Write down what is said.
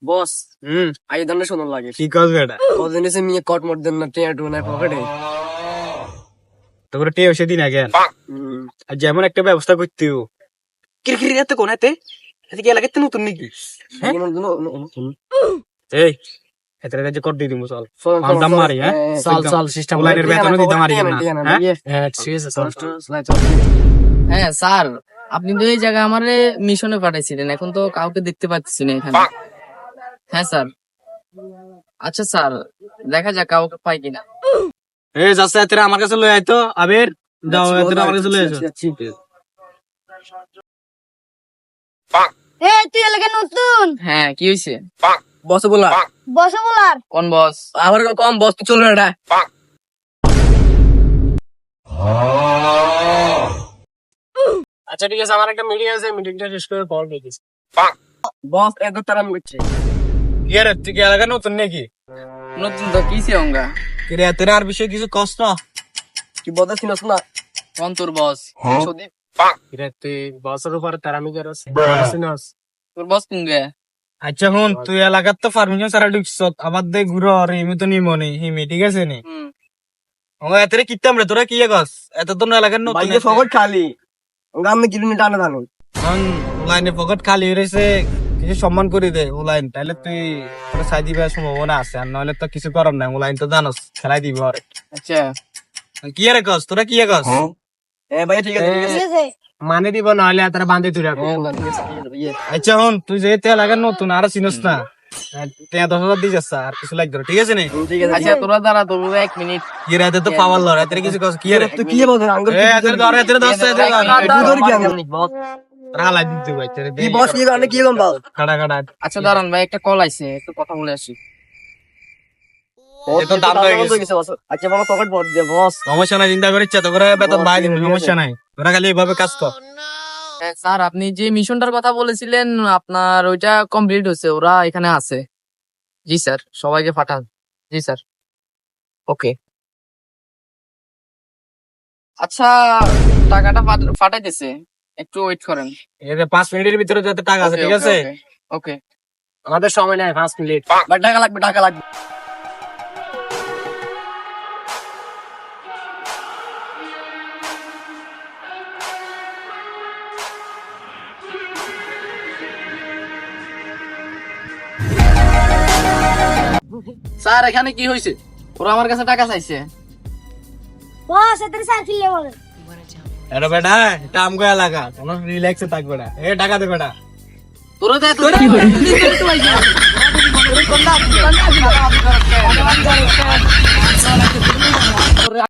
Boss I দান্নে শুনুন লাগে কি কস বেটা কদিন এসে মিয়ে কট মট দেন না টিয়া টু না পকেটে তোর টেও সেদিন আগে আর যেমন একটা ব্যবস্থা করতেও কিরকির এত কোন এতে এতে কি এলাকাতে নতুন নাকি এই এতরে কাছে কর দিয়ে দিব চল দাম মারি হ্যাঁ চল চল সিস্টেম লাইনের বেতন দিতে মারি না হ্যাঁ ঠিক আছে হ্যাঁ স্যার, আপনি তো এই জায়গায় আমারে মিশনে পাঠাইছিলেন, এখন তো কাউকে দেখতে পাচ্ছি না এখানে। হ্যাঁ স্যার। আচ্ছা স্যার, দেখা যাক কাউকে পাই কিনা। এই যাচ্ছে এতরে আমার কাছে লই আইতো আবের যাও এতরে আমার কাছে লই আইছো এ তুই এলাকা নতুন হ্যাঁ, কি হয়েছে? বস বলা বসো বলার কোন বস? আমার কম বস তো চলবে না আচ্ছা ঠিক আছে আমার একটা মিটিং আছে মিটিংটা শেষ করে কল দিতেছি বস এত তারাম করছে ইয়ার তুই কি এলাকা নতুন নাকি নতুন তো কিসে অঙ্গা? কি রে এতরে আর বিষয় কিছু কষ্ট কি বদা চিনস না কোন তোর বস? সদীপ কি রে তুই বসের উপর তারামি করছ চিনস তোর বস কোন গে? আচ্ছা হুন তুই এলাকার তো পারমিশন ছাড়া ঢুকছ আমার দে ঘুরো আর এমনি তো নিমো নি হিমি ঠিক আছে নি ও এতরে কিতাম রে তোরা কি গস এত তো এলাকার নতুন বাইরে ফকট খালি গামে কিলোমিটার টানা টানো লাইনে পকেট খালি রয়েছে কিছু সম্মান করে দে ও লাইন তাহলে তুই তোর সাই দিবার সম্ভাবনা আছে আর নাহলে তো কিছু করার নাই ও লাইন তো জানোস খেলাই দিবি আর আচ্ছা কি রে কস তোরা কি গস এ ভাই ঠিক আছে ঠিক আছে মানে দিব নাহলে তারা বাঁধে তুই রাখো আচ্ছা হন তুই যে তে এলাকার নতুন আর চিনস না 10,000 দিয়ে যাচ্ছে আর কিছু লাগবে ঠিক আছে নি ঠিক আছে আচ্ছা তোরা দাঁড়া, তোর 1 মিনিট। কি রে এতে তো পাওয়ার লড় এতে কিছু কস কি রে তুই কি বলছ আঙ্গুল এ এতে ধর এতে দশ এতে দুধর কি আঙ্গুল বস রালা দিতে ভাই তেরে কি বস কি গানে কি গম বল খাড়া খাড়া আচ্ছা দাঁড়ান ভাই, একটা কল আইছে, একটু কথা বলে আসি। এত দাম হয়ে গেছে আচ্ছা বাবা পকেট বল দে বস সমস্যা নাই চিন্তা করে ইচ্ছা তো করে বেতন বাই দিন সমস্যা নাই তোরা খালি এইভাবে কাজ কর হ্যাঁ স্যার, আপনি যে মিশনটার কথা বলেছিলেন আপনার ওইটা কমপ্লিট হয়েছে, ওরা এখানে আছে। জি স্যার, সবাইকে পাঠান। জি স্যার, ওকে। আচ্ছা, টাকাটা পাঠাইতেছে, একটু ওয়েট করেন। এই যে 5 মিনিটের ভিতরে যত টাকা আছে ঠিক আছে ওকে। আমাদের সময় নাই 5 মিনিট বাট টাকা লাগবে টাকা লাগবে স্যার এখানে কি হয়েছে? ওরা আমার কাছে টাকা চাইছে। বস এত স্যার ফিলে বলেন আরে বেটা এটা আমগো এলাকা কোনো রিল্যাক্সে থাকবে না এ টাকা দে বেটা তোরা দে তোরা কি